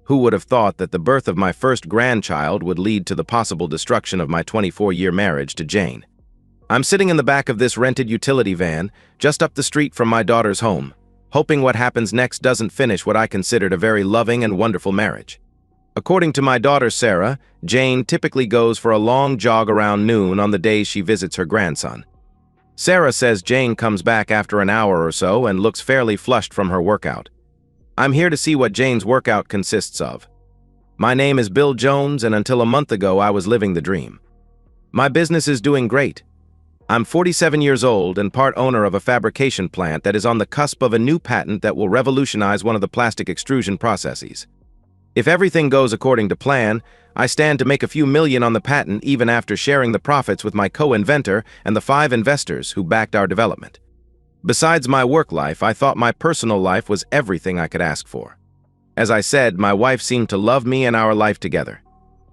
Who would have thought that the birth of my first grandchild would lead to the possible destruction of my 24-year marriage to Jane? I'm sitting in the back of this rented utility van, just up the street from my daughter's home, hoping what happens next doesn't finish what I considered a very loving and wonderful marriage. According to my daughter Sarah, Jane typically goes for a long jog around noon on the days she visits her grandson. Sarah says Jane comes back after an hour or so and looks fairly flushed from her workout. I'm here to see what Jane's workout consists of. My name is Bill Jones, and until a month ago I was living the dream. My business is doing great. I'm 47 years old and part owner of a fabrication plant that is on the cusp of a new patent that will revolutionize one of the plastic extrusion processes. If everything goes according to plan, I stand to make a few million on the patent even after sharing the profits with my co-inventor and the 5 investors who backed our development. Besides my work life, I thought my personal life was everything I could ask for. As I said, my wife seemed to love me and our life together.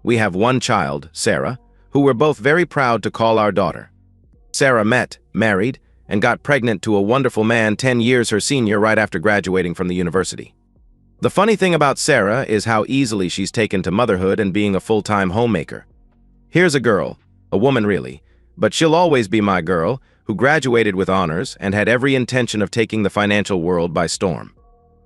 We have one child, Sarah, who we're both very proud to call our daughter. Sarah met, married, and got pregnant to a wonderful man 10 years her senior right after graduating from the university. The funny thing about Sarah is how easily she's taken to motherhood and being a full-time homemaker. Here's a girl, a woman really, but she'll always be my girl, who graduated with honors and had every intention of taking the financial world by storm.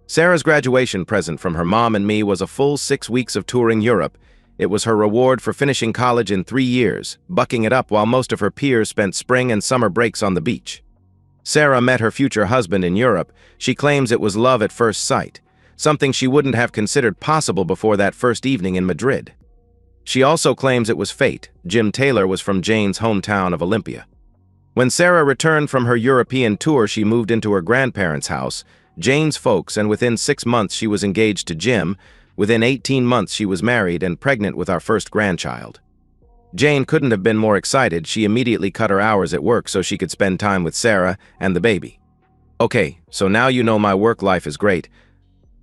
Sarah's graduation present from her mom and me was a full 6 weeks of touring Europe. It was her reward for finishing college in 3 years, bucking it up while most of her peers spent spring and summer breaks on the beach. Sarah met her future husband in Europe. She claims it was love at first sight, something she wouldn't have considered possible before that first evening in Madrid. She also claims it was fate. Jim Taylor was from Jane's hometown of Olympia. When Sarah returned from her European tour, she moved into her grandparents' house, Jane's folks, and within 6 months she was engaged to Jim. Within 18 months she was married and pregnant with our first grandchild. Jane couldn't have been more excited. She immediately cut her hours at work so she could spend time with Sarah and the baby. Okay, so now you know my work life is great.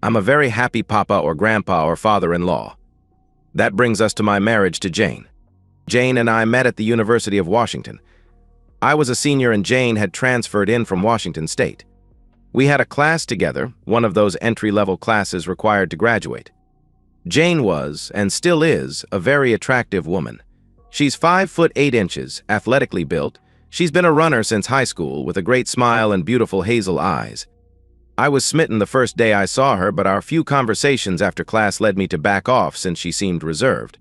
I'm a very happy papa or grandpa or father-in-law. That brings us to my marriage to Jane. Jane and I met at the University of Washington. I was a senior and Jane had transferred in from Washington State. We had a class together, one of those entry-level classes required to graduate. Jane was, and still is, a very attractive woman. She's 5 foot 8 inches, athletically built. She's been a runner since high school, with a great smile and beautiful hazel eyes. I was smitten the first day I saw her, but our few conversations after class led me to back off since she seemed reserved.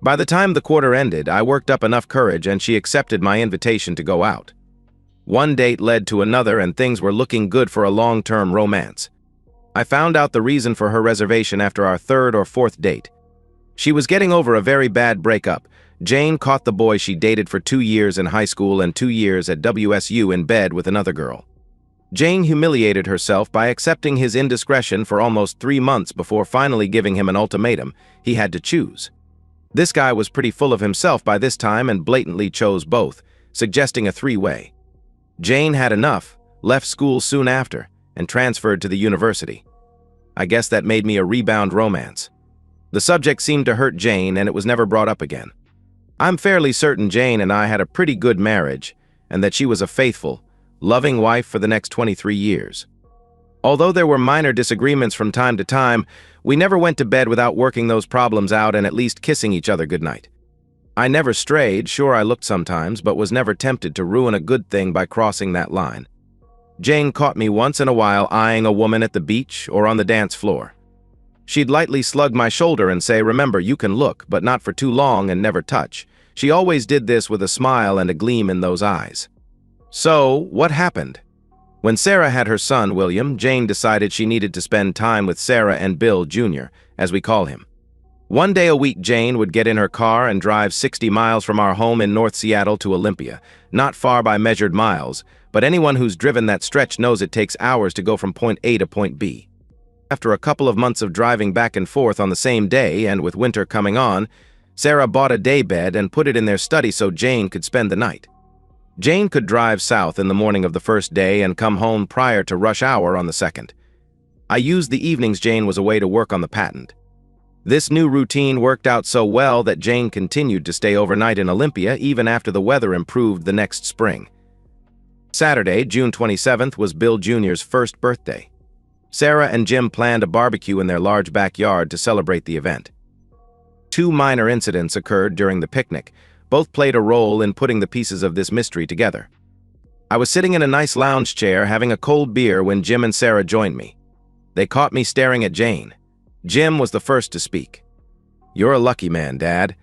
By the time the quarter ended, I worked up enough courage and she accepted my invitation to go out. One date led to another and things were looking good for a long-term romance. I found out the reason for her reservation after our 3rd or 4th date. She was getting over a very bad breakup. Jane caught the boy she dated for 2 years in high school and 2 years at WSU in bed with another girl. Jane humiliated herself by accepting his indiscretion for almost 3 months before finally giving him an ultimatum. He had to choose. This guy was pretty full of himself by this time and blatantly chose both, suggesting a 3-way. Jane had enough, left school soon after, and transferred to the university. I guess that made me a rebound romance. The subject seemed to hurt Jane and it was never brought up again. I'm fairly certain Jane and I had a pretty good marriage and that she was a faithful, loving wife for the next 23 years. Although there were minor disagreements from time to time, we never went to bed without working those problems out and at least kissing each other goodnight. I never strayed, sure I looked sometimes, but was never tempted to ruin a good thing by crossing that line. Jane caught me once in a while eyeing a woman at the beach or on the dance floor. She'd lightly slug my shoulder and say, "Remember, you can look, but not for too long and never touch." She always did this with a smile and a gleam in those eyes. So, what happened? When Sarah had her son, William, Jane decided she needed to spend time with Sarah and Bill Jr., as we call him. One day a week, Jane would get in her car and drive 60 miles from our home in North Seattle to Olympia. Not far by measured miles, but anyone who's driven that stretch knows it takes hours to go from point A to point B. After a couple of months of driving back and forth on the same day, and with winter coming on, Sarah bought a daybed and put it in their study so Jane could spend the night. Jane could drive south in the morning of the first day and come home prior to rush hour on the second. I used the evenings Jane was away to work on the patent. This new routine worked out so well that Jane continued to stay overnight in Olympia even after the weather improved the next spring. Saturday, June 27th, was Bill Jr.'s first birthday. Sarah and Jim planned a barbecue in their large backyard to celebrate the event. Two minor incidents occurred during the picnic. Both played a role in putting the pieces of this mystery together. I was sitting in a nice lounge chair having a cold beer when Jim and Sarah joined me. They caught me staring at Jane. Jim was the first to speak. "You're a lucky man, Dad."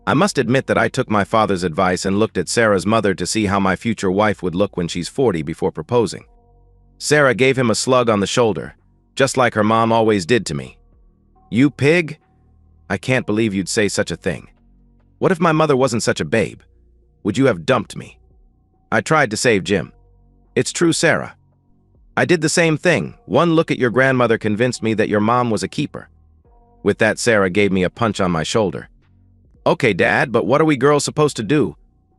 I must admit that I took my father's advice and looked at Sarah's mother to see how my future wife would look when she's 40 before proposing. Sarah gave him a slug on the shoulder, just like her mom always did to me. "You pig? I can't believe you'd say such a thing. What if my mother wasn't such a babe? Would you have dumped me?" I tried to save Jim. "It's true, Sarah. I did the same thing. One look at your grandmother convinced me that your mom was a keeper." With that, Sarah gave me a punch on my shoulder. "Okay, Dad, but what are we girls supposed to do?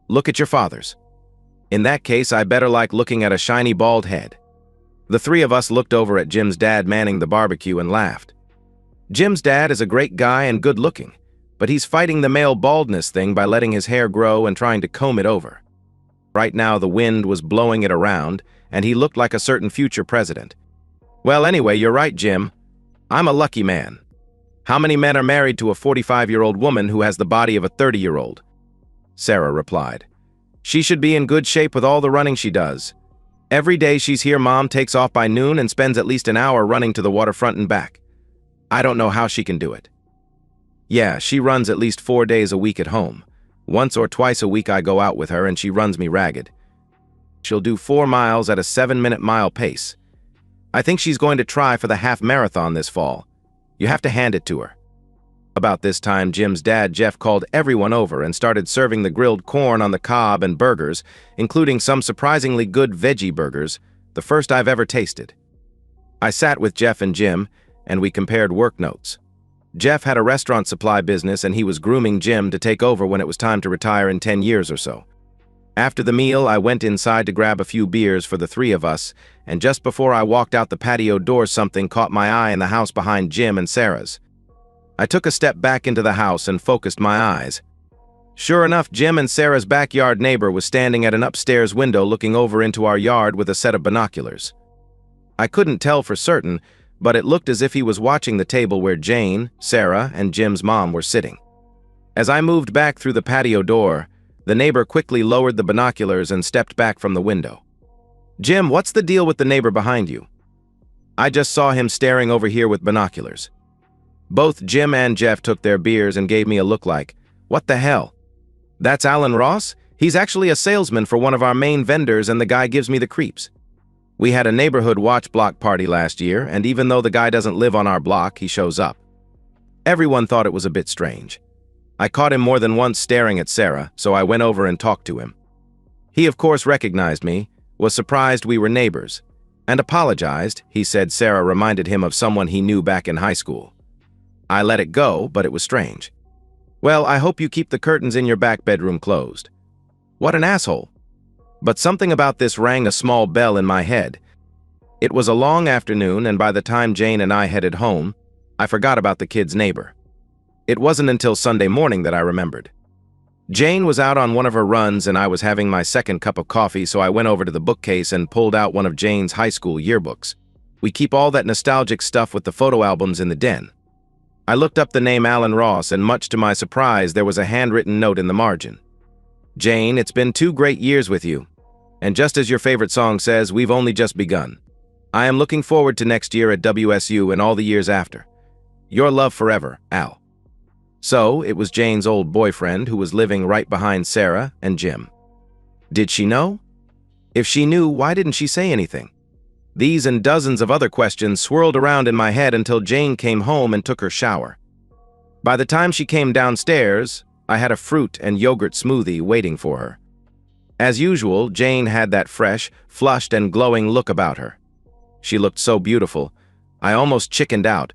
Look at your fathers." "In that case, I better like looking at a shiny bald head." The three of us looked over at Jim's dad manning the barbecue and laughed. Jim's dad is a great guy and good-looking, but he's fighting the male baldness thing by letting his hair grow and trying to comb it over. Right now, the wind was blowing it around, and he looked like a certain future president. "Well, anyway, you're right, Jim. I'm a lucky man. How many men are married to a 45-year-old woman who has the body of a 30-year-old? Sarah replied. "She should be in good shape with all the running she does. Every day she's here, Mom takes off by noon and spends at least an hour running to the waterfront and back. I don't know how she can do it." "Yeah, she runs at least 4 days a week at home. Once or twice a week I go out with her and she runs me ragged. She'll do 4 miles at a 7-minute mile pace. I think she's going to try for the half marathon this fall. You have to hand it to her." About this time, Jim's dad, Jeff, called everyone over and started serving the grilled corn on the cob and burgers, including some surprisingly good veggie burgers, the first I've ever tasted. I sat with Jeff and Jim, and we compared work notes. Jeff had a restaurant supply business and he was grooming Jim to take over when it was time to retire in 10 years or so. After the meal, I went inside to grab a few beers for the three of us, and just before I walked out the patio door, something caught my eye in the house behind Jim and Sarah's. I took a step back into the house and focused my eyes. Sure enough, Jim and Sarah's backyard neighbor was standing at an upstairs window looking over into our yard with a set of binoculars. I couldn't tell for certain, but it looked as if he was watching the table where Jane, Sarah, and Jim's mom were sitting. As I moved back through the patio door, the neighbor quickly lowered the binoculars and stepped back from the window. "Jim, what's the deal with the neighbor behind you?" "I just saw him staring over here with binoculars." Both Jim and Jeff took their beers and gave me a look like, "What the hell? That's Alan Ross? He's actually a salesman for one of our main vendors and the guy gives me the creeps. We had a neighborhood watch block party last year, and even though the guy doesn't live on our block, he shows up." Everyone thought it was a bit strange. I caught him more than once staring at Sarah, so I went over and talked to him. He of course recognized me, was surprised we were neighbors, and apologized. He said Sarah reminded him of someone he knew back in high school. I let it go, but it was strange. "Well, I hope you keep the curtains in your back bedroom closed." What an asshole. But something about this rang a small bell in my head. It was a long afternoon, and by the time Jane and I headed home, I forgot about the kid's neighbor. It wasn't until Sunday morning that I remembered. Jane was out on one of her runs and I was having my second cup of coffee, so I went over to the bookcase and pulled out one of Jane's high school yearbooks. We keep all that nostalgic stuff with the photo albums in the den. I looked up the name Alan Ross, and much to my surprise, there was a handwritten note in the margin. "Jane, it's been 2 great years with you. And just as your favorite song says, we've only just begun. I am looking forward to next year at WSU and all the years after. Your love forever, Al." So, it was Jane's old boyfriend who was living right behind Sarah and Jim. Did she know? If she knew, why didn't she say anything? These and dozens of other questions swirled around in my head until Jane came home and took her shower. By the time she came downstairs, I had a fruit and yogurt smoothie waiting for her. As usual, Jane had that fresh, flushed, and glowing look about her. She looked so beautiful, I almost chickened out,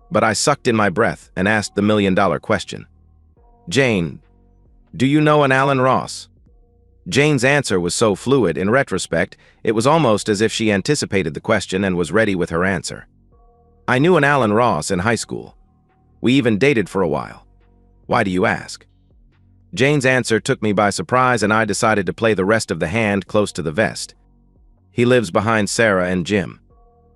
but I sucked in my breath and asked the million-dollar question. "Jane, do you know an Alan Ross?" Jane's answer was so fluid, in retrospect, it was almost as if she anticipated the question and was ready with her answer. "I knew an Alan Ross in high school. We even dated for a while. Why do you ask?" Jane's answer took me by surprise, and I decided to play the rest of the hand close to the vest. "He lives behind Sarah and Jim."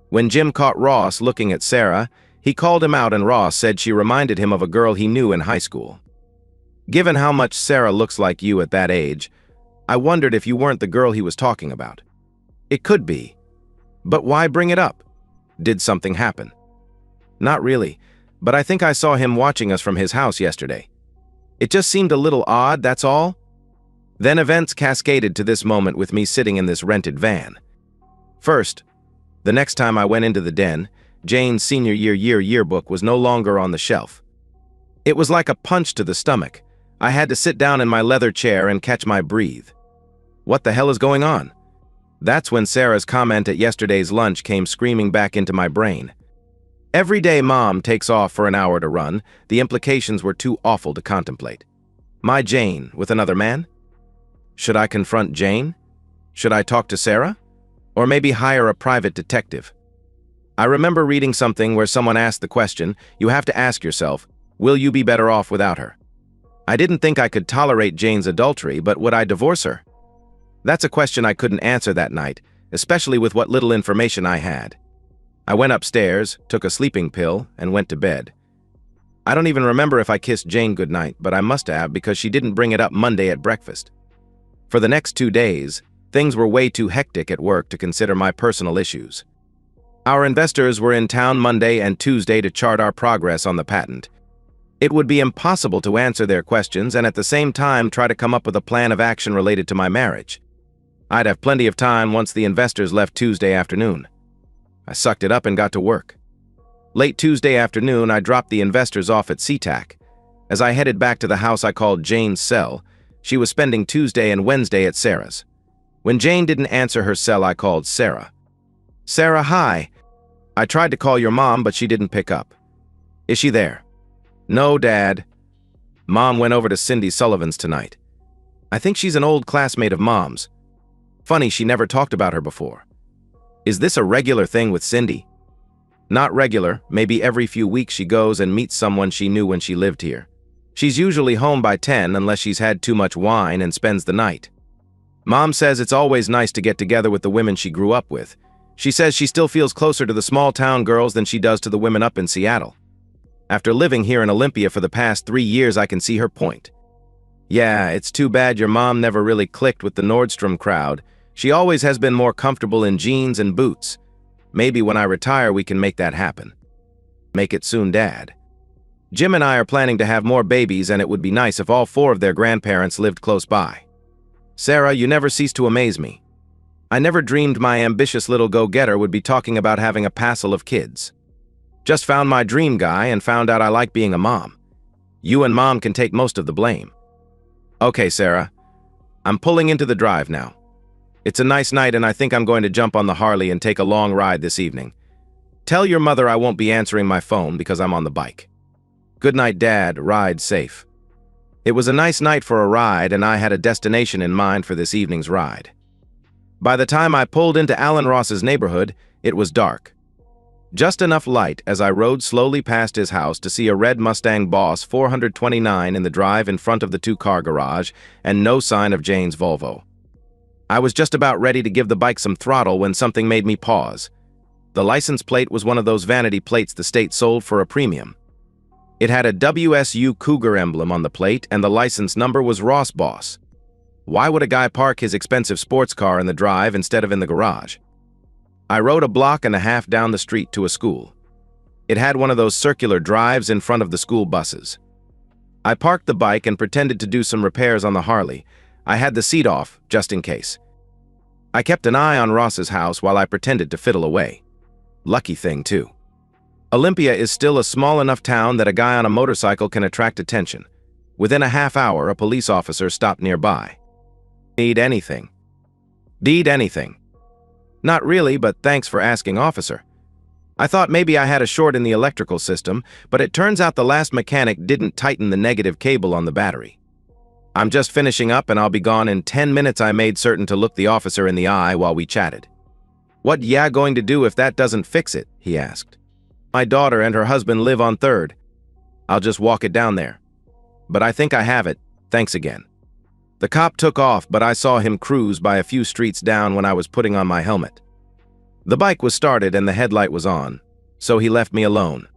When Jim caught Ross looking at Sarah, he called him out and Ross said she reminded him of a girl he knew in high school. Given how much Sarah looks like you at that age, I wondered if you weren't the girl he was talking about. It could be. But why bring it up? Did something happen? Not really, but I think I saw him watching us from his house yesterday. It just seemed a little odd, that's all. Then events cascaded to this moment with me sitting in this rented van. First, the next time I went into the den, Jane's senior year yearbook was no longer on the shelf. It was like a punch to the stomach. I had to sit down in my leather chair and catch my breath. What the hell is going on? That's when Sarah's comment at yesterday's lunch came screaming back into my brain. Every day Mom takes off for an hour to run, the implications were too awful to contemplate. My Jane with another man? Should I confront Jane? Should I talk to Sarah? Or maybe hire a private detective? I remember reading something where someone asked the question, you have to ask yourself, will you be better off without her? I didn't think I could tolerate Jane's adultery, but would I divorce her? That's a question I couldn't answer that night, especially with what little information I had. I went upstairs, took a sleeping pill, and went to bed. I don't even remember if I kissed Jane goodnight, but I must have because she didn't bring it up Monday at breakfast. For the next 2 days, things were way too hectic at work to consider my personal issues. Our investors were in town Monday and Tuesday to chart our progress on the patent. It would be impossible to answer their questions and at the same time try to come up with a plan of action related to my marriage. I'd have plenty of time once the investors left Tuesday afternoon. I sucked it up and got to work. Late Tuesday afternoon, I dropped the investors off at SeaTac. As I headed back to the house I called Jane's cell, she was spending Tuesday and Wednesday at Sarah's. When Jane didn't answer her cell, I called Sarah. Sarah, hi. I tried to call your mom, but she didn't pick up. Is she there? No, Dad. Mom went over to Cindy Sullivan's tonight. I think she's an old classmate of Mom's. Funny, she never talked about her before. Is this a regular thing with Cindy? Not regular, maybe every few weeks she goes and meets someone she knew when she lived here. She's usually home by 10 unless she's had too much wine and spends the night. Mom says it's always nice to get together with the women she grew up with. She says she still feels closer to the small-town girls than she does to the women up in Seattle. After living here in Olympia for the past 3 years, I can see her point. Yeah, it's too bad your mom never really clicked with the Nordstrom crowd. She always has been more comfortable in jeans and boots. Maybe when I retire, we can make that happen. Make it soon, Dad. Jim and I are planning to have more babies, and it would be nice if all 4 of their grandparents lived close by. Sarah, you never cease to amaze me. I never dreamed my ambitious little go-getter would be talking about having a passel of kids. Just found my dream guy and found out I like being a mom. You and Mom can take most of the blame. Okay, Sarah. I'm pulling into the drive now. It's a nice night and I think I'm going to jump on the Harley and take a long ride this evening. Tell your mother I won't be answering my phone because I'm on the bike. Good night, Dad. Ride safe. It was a nice night for a ride and I had a destination in mind for this evening's ride. By the time I pulled into Alan Ross's neighborhood, it was dark. Just enough light as I rode slowly past his house to see a red Mustang Boss 429 in the drive in front of the 2-car garage and no sign of Jane's Volvo. I was just about ready to give the bike some throttle when something made me pause. The license plate was one of those vanity plates the state sold for a premium. It had a WSU Cougar emblem on the plate and the license number was Ross Boss. Why would a guy park his expensive sports car in the drive instead of in the garage? I rode a block and a half down the street to a school. It had one of those circular drives in front of the school buses. I parked the bike and pretended to do some repairs on the Harley. I had the seat off, just in case. I kept an eye on Ross's house while I pretended to fiddle away. Lucky thing, too. Olympia is still a small enough town that a guy on a motorcycle can attract attention. Within a half hour, a police officer stopped nearby. Need anything? Need anything? Not really, but thanks for asking, officer. I thought maybe I had a short in the electrical system, but it turns out the last mechanic didn't tighten the negative cable on the battery. I'm just finishing up and I'll be gone in 10 minutes. I made certain to look the officer in the eye while we chatted. What ya going to do if that doesn't fix it? He asked. My daughter and her husband live on 3rd. I'll just walk it down there. But I think I have it. Thanks again. The cop took off, but I saw him cruise by a few streets down when I was putting on my helmet. The bike was started and the headlight was on, so he left me alone.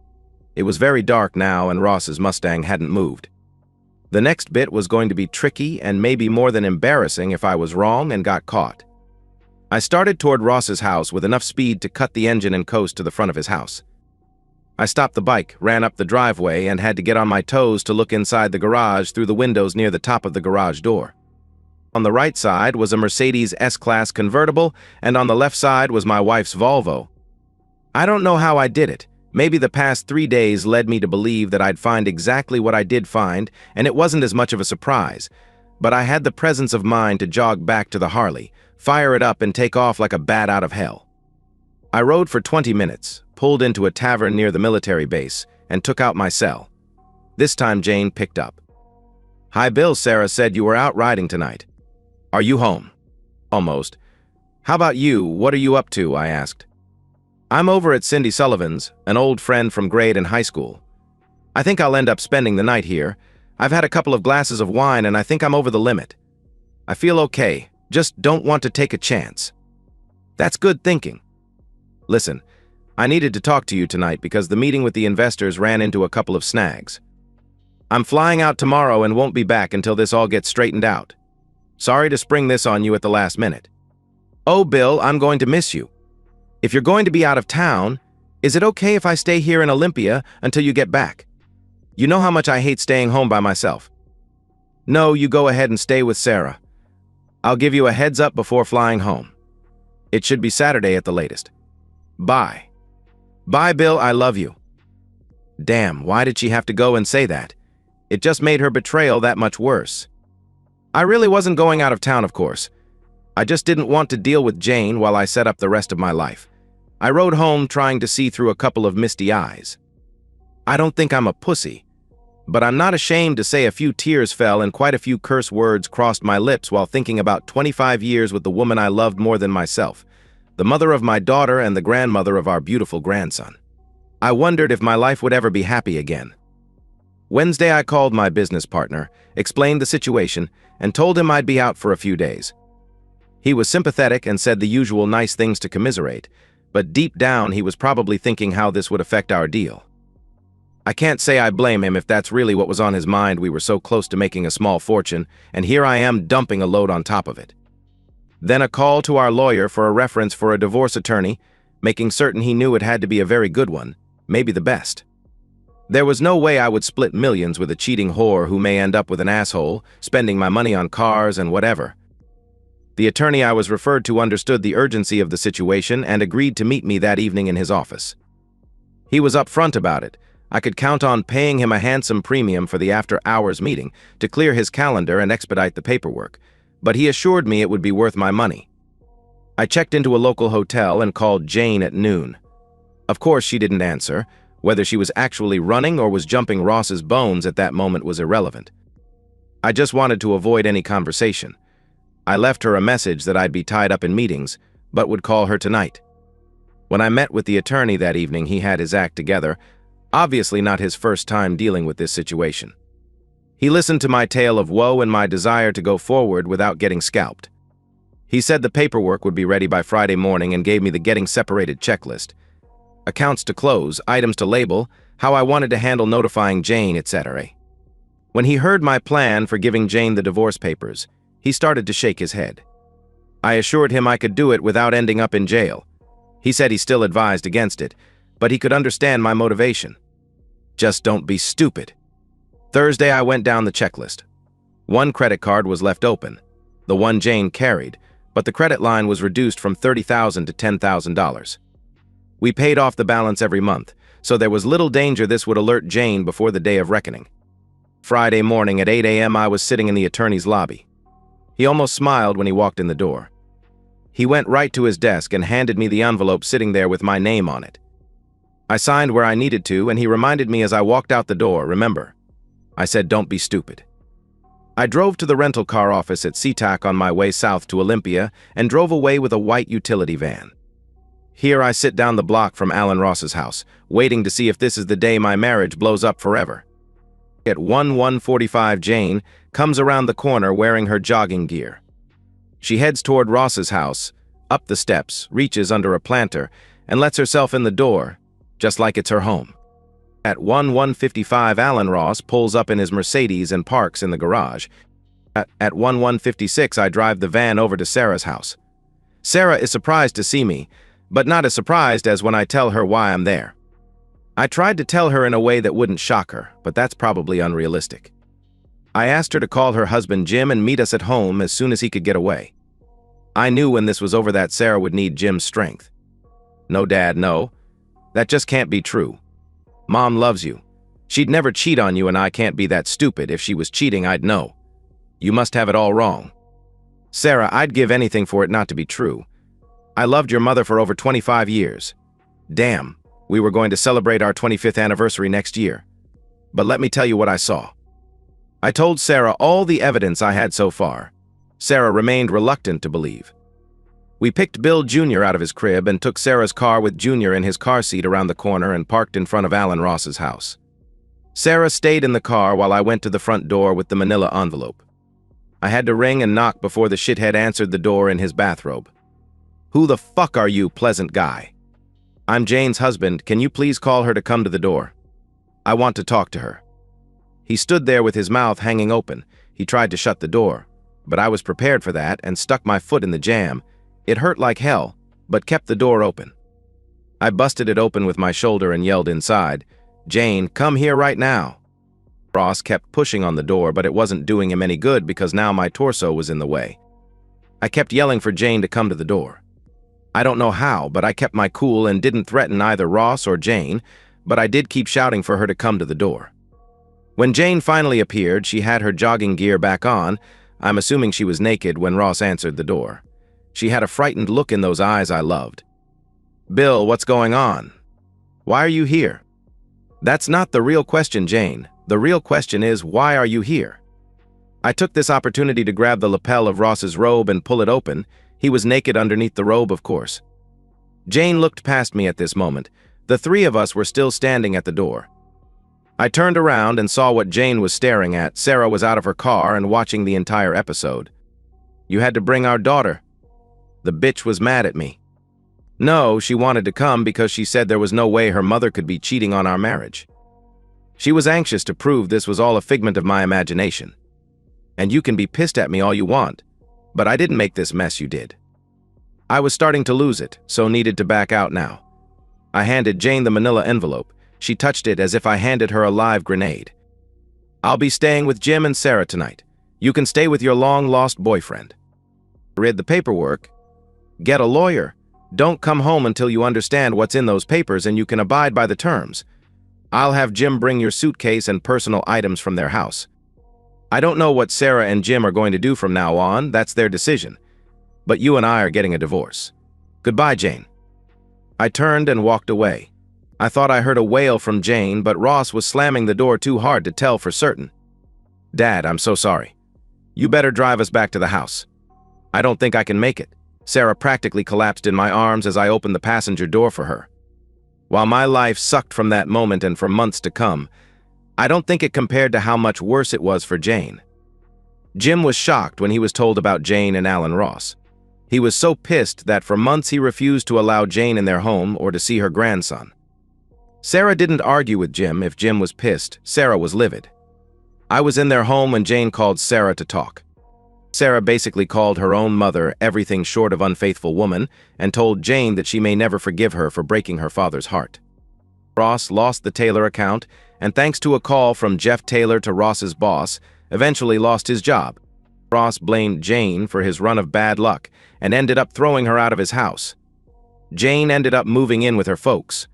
It was very dark now and Ross's Mustang hadn't moved. The next bit was going to be tricky and maybe more than embarrassing if I was wrong and got caught. I started toward Ross's house with enough speed to cut the engine and coast to the front of his house. I stopped the bike, ran up the driveway, and had to get on my toes to look inside the garage through the windows near the top of the garage door. On the right side was a Mercedes S-Class convertible, and on the left side was my wife's Volvo. I don't know how I did it. Maybe the past 3 days led me to believe that I'd find exactly what I did find, and it wasn't as much of a surprise. But I had the presence of mind to jog back to the Harley, fire it up, and take off like a bat out of hell. I rode for 20 minutes, pulled into a tavern near the military base, and took out my cell. This time Jane picked up. "Hi Bill, Sarah said you were out riding tonight. Are you home?" "Almost." "How about you? What are you up to?" I asked. "I'm over at Cindy Sullivan's, an old friend from grade and high school. I think I'll end up spending the night here. I've had a couple of glasses of wine and I think I'm over the limit. I feel okay, just don't want to take a chance." "That's good thinking. Listen, I needed to talk to you tonight because the meeting with the investors ran into a couple of snags. I'm flying out tomorrow and won't be back until this all gets straightened out. Sorry to spring this on you at the last minute." "Oh, Bill, I'm going to miss you. If you're going to be out of town, is it okay if I stay here in Olympia until you get back? You know how much I hate staying home by myself." "No, you go ahead and stay with Sarah. I'll give you a heads up before flying home. It should be Saturday at the latest. Bye." "Bye, Bill, I love you." Damn, why did she have to go and say that? It just made her betrayal that much worse. I really wasn't going out of town, of course. I just didn't want to deal with Jane while I set up the rest of my life. I rode home trying to see through a couple of misty eyes. I don't think I'm a pussy, but I'm not ashamed to say a few tears fell and quite a few curse words crossed my lips while thinking about 25 years with the woman I loved more than myself, the mother of my daughter and the grandmother of our beautiful grandson. I wondered if my life would ever be happy again. Wednesday, I called my business partner, explained the situation, and told him I'd be out for a few days. He was sympathetic and said the usual nice things to commiserate, but deep down he was probably thinking how this would affect our deal. I can't say I blame him if that's really what was on his mind. We were so close to making a small fortune, and here I am dumping a load on top of it. Then a call to our lawyer for a reference for a divorce attorney, making certain he knew it had to be a very good one, maybe the best. There was no way I would split millions with a cheating whore who may end up with an asshole, spending my money on cars and whatever. The attorney I was referred to understood the urgency of the situation and agreed to meet me that evening in his office. He was upfront about it. I could count on paying him a handsome premium for the after-hours meeting to clear his calendar and expedite the paperwork, but he assured me it would be worth my money. I checked into a local hotel and called Jane at noon. Of course, she didn't answer. Whether she was actually running or was jumping Ross's bones at that moment was irrelevant. I just wanted to avoid any conversation. I left her a message that I'd be tied up in meetings, but would call her tonight. When I met with the attorney that evening, he had his act together, obviously not his first time dealing with this situation. He listened to my tale of woe and my desire to go forward without getting scalped. He said the paperwork would be ready by Friday morning and gave me the getting separated checklist. Accounts to close, items to label, how I wanted to handle notifying Jane, etc. When he heard my plan for giving Jane the divorce papers, he started to shake his head. I assured him I could do it without ending up in jail. He said he still advised against it, but he could understand my motivation. Just don't be stupid. Thursday, I went down the checklist. One credit card was left open, the one Jane carried, but the credit line was reduced from $30,000 to $10,000. We paid off the balance every month, so there was little danger this would alert Jane before the day of reckoning. Friday morning at 8 a.m. I was sitting in the attorney's lobby. He almost smiled when he walked in the door. He went right to his desk and handed me the envelope sitting there with my name on it. I signed where I needed to, and he reminded me as I walked out the door, remember. I said, don't be stupid. I drove to the rental car office at SeaTac on my way south to Olympia and drove away with a white utility van. Here I sit down the block from Alan Ross's house, waiting to see if this is the day my marriage blows up forever. At 1:45, Jane comes around the corner wearing her jogging gear. She heads toward Ross's house, up the steps, reaches under a planter, and lets herself in the door, just like it's her home. At 1:55, Alan Ross pulls up in his Mercedes and parks in the garage. At 1:56, I drive the van over to Sarah's house. Sarah is surprised to see me, but not as surprised as when I tell her why I'm there. I tried to tell her in a way that wouldn't shock her, but that's probably unrealistic. I asked her to call her husband Jim and meet us at home as soon as he could get away. I knew when this was over that Sarah would need Jim's strength. No, Dad, no. That just can't be true. Mom loves you. She'd never cheat on you, and I can't be that stupid. If she was cheating, I'd know. You must have it all wrong. Sarah, I'd give anything for it not to be true. I loved your mother for over 25 years. Damn, we were going to celebrate our 25th anniversary next year. But let me tell you what I saw. I told Sarah all the evidence I had so far. Sarah remained reluctant to believe. We picked Bill Jr. out of his crib and took Sarah's car with Jr. in his car seat around the corner and parked in front of Alan Ross's house. Sarah stayed in the car while I went to the front door with the manila envelope. I had to ring and knock before the shithead answered the door in his bathrobe. Who the fuck are you, pleasant guy? I'm Jane's husband. Can you please call her to come to the door? I want to talk to her. He stood there with his mouth hanging open. He tried to shut the door, but I was prepared for that and stuck my foot in the jamb. It hurt like hell, but kept the door open. I busted it open with my shoulder and yelled inside, "Jane, come here right now." Ross kept pushing on the door, but it wasn't doing him any good because now my torso was in the way. I kept yelling for Jane to come to the door. I don't know how, but I kept my cool and didn't threaten either Ross or Jane, but I did keep shouting for her to come to the door. When Jane finally appeared, she had her jogging gear back on. I'm assuming she was naked when Ross answered the door. She had a frightened look in those eyes I loved. "Bill, what's going on? Why are you here?" "That's not the real question, Jane. The real question is, why are you here?" I took this opportunity to grab the lapel of Ross's robe and pull it open. He was naked underneath the robe, of course. Jane looked past me at this moment. The three of us were still standing at the door. I turned around and saw what Jane was staring at. Sarah was out of her car and watching the entire episode. "You had to bring our daughter." The bitch was mad at me. No, she wanted to come because she said there was no way her mother could be cheating on our marriage. She was anxious to prove this was all a figment of my imagination. And you can be pissed at me all you want, but I didn't make this mess, you did. I was starting to lose it, so needed to back out now. I handed Jane the manila envelope. She touched it as if I handed her a live grenade. "I'll be staying with Jim and Sarah tonight. You can stay with your long-lost boyfriend. Read the paperwork. Get a lawyer. Don't come home until you understand what's in those papers and you can abide by the terms. I'll have Jim bring your suitcase and personal items from their house. I don't know what Sarah and Jim are going to do from now on. That's their decision. But you and I are getting a divorce. Goodbye, Jane." I turned and walked away. I thought I heard a wail from Jane, but Ross was slamming the door too hard to tell for certain. "Dad, I'm so sorry. You better drive us back to the house." "I don't think I can make it." Sarah practically collapsed in my arms as I opened the passenger door for her. While my life sucked from that moment and for months to come, I don't think it compared to how much worse it was for Jane. Jim was shocked when he was told about Jane and Alan Ross. He was so pissed that for months he refused to allow Jane in their home or to see her grandson. Sarah didn't argue with Jim. If Jim was pissed, Sarah was livid. I was in their home when Jane called Sarah to talk. Sarah basically called her own mother everything short of unfaithful woman and told Jane that she may never forgive her for breaking her father's heart. Ross lost the Taylor account, and thanks to a call from Jeff Taylor to Ross's boss, eventually lost his job. Ross blamed Jane for his run of bad luck and ended up throwing her out of his house. Jane ended up moving in with her folks.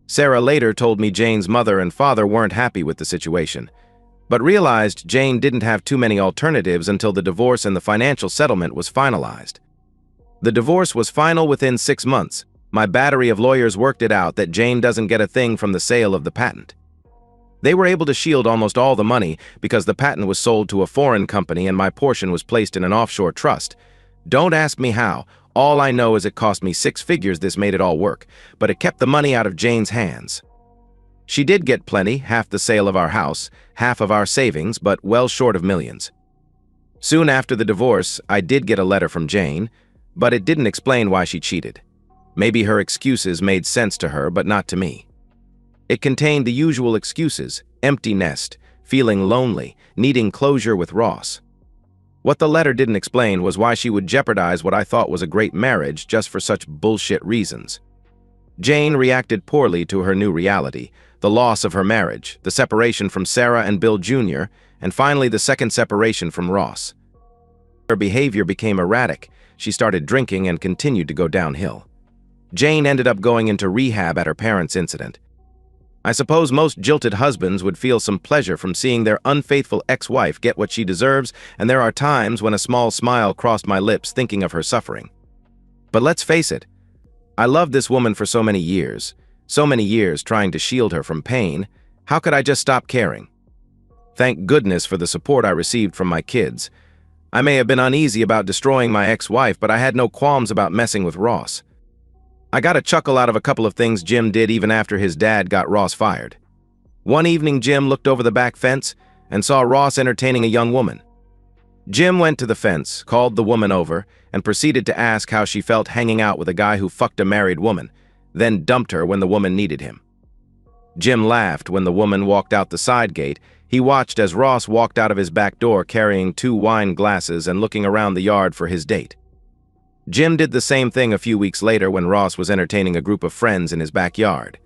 Sarah later told me Jane's mother and father weren't happy with the situation, but realized Jane didn't have too many alternatives until the divorce and the financial settlement was finalized. The divorce was final within 6 months. My battery of lawyers worked it out that Jane doesn't get a thing from the sale of the patent. They were able to shield almost all the money because the patent was sold to a foreign company and my portion was placed in an offshore trust. Don't ask me how. All I know is it cost me 6 figures. This made it all work, but it kept the money out of Jane's hands. She did get plenty, half the sale of our house, half of our savings, but well short of millions. Soon after the divorce, I did get a letter from Jane, But it didn't explain why she cheated. Maybe her excuses made sense to her, but not to me. It contained the usual excuses: empty nest, feeling lonely, needing closure with Ross. What the letter didn't explain was why she would jeopardize what I thought was a great marriage just for such bullshit reasons. Jane reacted poorly to her new reality: the loss of her marriage, the separation from Sarah and Bill Jr., and finally the second separation from Ross. Her behavior became erratic. She started drinking and continued to go downhill. Jane ended up going into rehab at her parents' incident. I suppose most jilted husbands would feel some pleasure from seeing their unfaithful ex-wife get what she deserves, and there are times when a small smile crossed my lips thinking of her suffering. But let's face it, I loved this woman for so many years trying to shield her from pain. How could I just stop caring? Thank goodness for the support I received from my kids. I may have been uneasy about destroying my ex-wife, but I had no qualms about messing with Ross. I got a chuckle out of a couple of things Jim did even after his dad got Ross fired. One evening, Jim looked over the back fence and saw Ross entertaining a young woman. Jim went to the fence, called the woman over, and proceeded to ask how she felt hanging out with a guy who fucked a married woman, then dumped her when the woman needed him. Jim laughed when the woman walked out the side gate. He watched as Ross walked out of his back door carrying 2 wine glasses and looking around the yard for his date. Jim did the same thing a few weeks later when Ross was entertaining a group of friends in his backyard.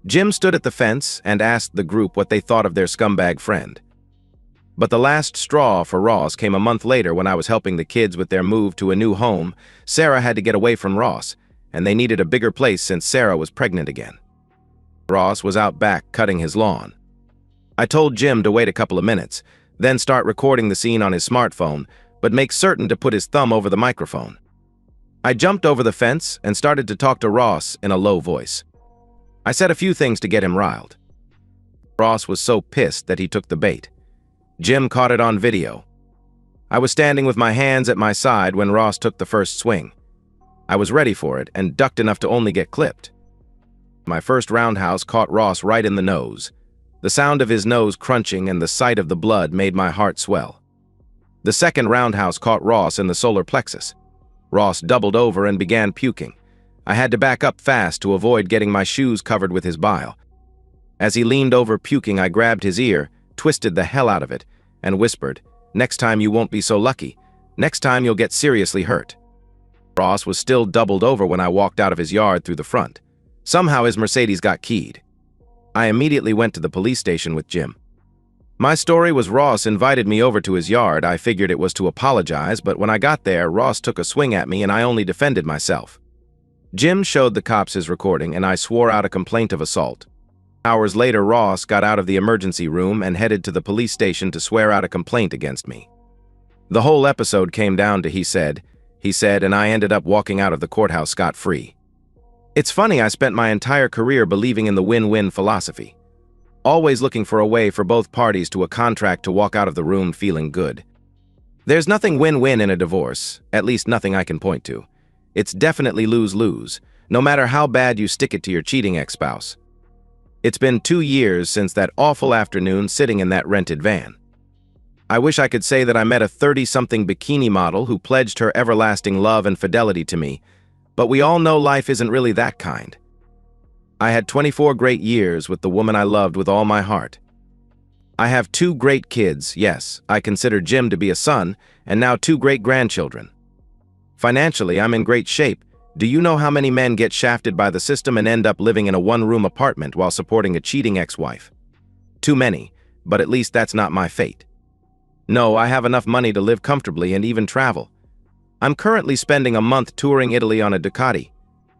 Jim stood at the fence and asked the group what they thought of their scumbag friend. But the last straw for Ross came a month later when I was helping the kids with their move to a new home. Sarah had to get away from Ross, and they needed a bigger place since Sarah was pregnant again. Ross was out back cutting his lawn. I told Jim to wait a couple of minutes, then start recording the scene on his smartphone, but make certain to put his thumb over the microphone. I jumped over the fence and started to talk to Ross in a low voice. I said a few things to get him riled. Ross was so pissed that he took the bait. Jim caught it on video. I was standing with my hands at my side when Ross took the first swing. I was ready for it and ducked enough to only get clipped. My first roundhouse caught Ross right in the nose. The sound of his nose crunching and the sight of the blood made my heart swell. The second roundhouse caught Ross in the solar plexus. Ross doubled over and began puking. I had to back up fast to avoid getting my shoes covered with his bile. As he leaned over puking, I grabbed his ear, twisted the hell out of it, and whispered, "Next time you won't be so lucky. Next time you'll get seriously hurt." Ross was still doubled over when I walked out of his yard through the front. Somehow his Mercedes got keyed. I immediately went to the police station with Jim. My story was Ross invited me over to his yard. I figured it was to apologize, but when I got there, Ross took a swing at me and I only defended myself. Jim showed the cops his recording and I swore out a complaint of assault. Hours later, Ross got out of the emergency room and headed to the police station to swear out a complaint against me. The whole episode came down to he said, and I ended up walking out of the courthouse scot-free. It's funny, I spent my entire career believing in the win-win philosophy. Always looking for a way for both parties to a contract to walk out of the room feeling good. There's nothing win-win in a divorce, at least nothing I can point to. It's definitely lose-lose, no matter how bad you stick it to your cheating ex-spouse. It's been 2 years since that awful afternoon sitting in that rented van. I wish I could say that I met a 30-something bikini model who pledged her everlasting love and fidelity to me, but we all know life isn't really that kind. I had 24 great years with the woman I loved with all my heart. I have 2 great kids, yes, I consider Jim to be a son, and now 2 great grandchildren. Financially, I'm in great shape. Do you know how many men get shafted by the system and end up living in a 1-room apartment while supporting a cheating ex-wife? Too many, but at least that's not my fate. No, I have enough money to live comfortably and even travel. I'm currently spending a month touring Italy on a Ducati.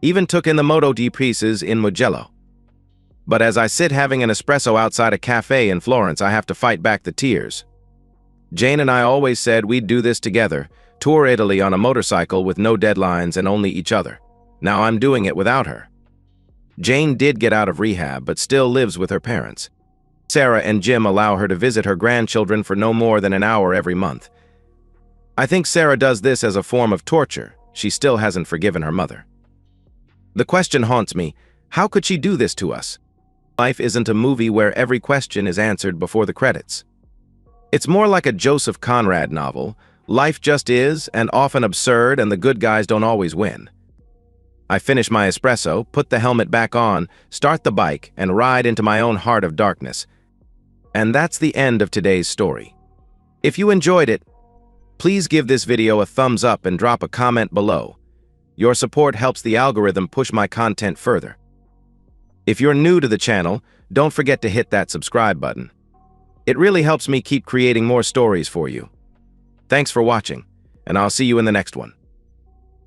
Even took in the Moto G pieces in Mugello. But as I sit having an espresso outside a cafe in Florence, I have to fight back the tears. Jane and I always said we'd do this together, tour Italy on a motorcycle with no deadlines and only each other. Now I'm doing it without her. Jane did get out of rehab, but still lives with her parents. Sarah and Jim allow her to visit her grandchildren for no more than an hour every month. I think Sarah does this as a form of torture. She still hasn't forgiven her mother. The question haunts me, how could she do this to us? Life isn't a movie where every question is answered before the credits. It's more like a Joseph Conrad novel, Life just is, and often absurd, and the good guys don't always win. I finish my espresso, put the helmet back on, start the bike, and ride into my own heart of darkness. And that's the end of today's story. If you enjoyed it, please give this video a thumbs up and drop a comment below. Your support helps the algorithm push my content further. If you're new to the channel, don't forget to hit that subscribe button. It really helps me keep creating more stories for you. Thanks for watching, and I'll see you in the next one.